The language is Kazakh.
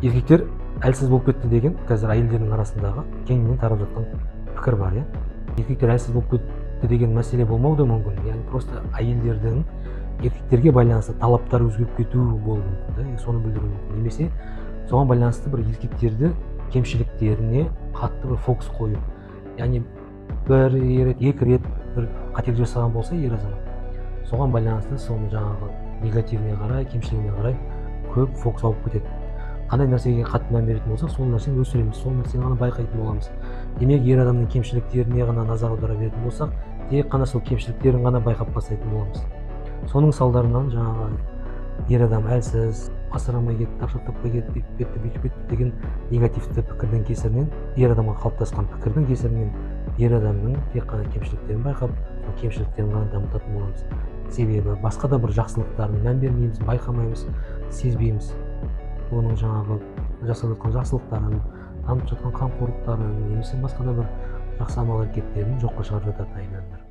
еркектер әлсіз болып кетті деген қазір әйелдердің арасындағы кеңінен тарап жатқан пікір бар, иә. Еркектер әлсіз болып кетті деген мәселе болмауы да мүмкін, яғни просто әйелдердің еркектерге байланысты талаптары өзгеріп кету болуы мүмкін, да, соны білдіруі мүмкін. Немесе соған байланысты бір еркектерді кемшіліктеріне қатты бір фокус қою. Яғни бір рет, екі рет бір қателік жасаған болса ер азамат, соған байланысты соны жаңағы негативіне қарай, кемшілігіне қарай көп фокус алып кетеді. Қандай нәрсеге қатты мән беретін болсақ, сол нәрсені өсіреміз, сол нәрсені ғана байқайтын боламыз. Демек, ер адамның кемшіліктеріне ғана назар аудара беретін болсақ, тек қана сол кемшіліктерін ғана байқап бастайтын боламыз. Соның салдарынан жаңағы ер адам әлсіз, асырамай кетті, ақша таппай кетті, бүйтіп кетті, бүйтіп кетті деген негативті пікірдің кесірінен, ер адамға қалыптасқан пікірдің кесірінен ер адамның тек қана кемшіліктерін байқап, сол кемшіліктерін ғана дамытатын боламыз. Себебі басқа да бір жақсылықтарын мән бермейміз, байқамаймыз, сезбейміз. Оның жаңағы жасап жатқан жақсылықтарын, танытып жатқан қамқорлықтарын, немесе басқа да бір жақсы амал әрекеттерін жоққа шығарып жатады әйел адамдар.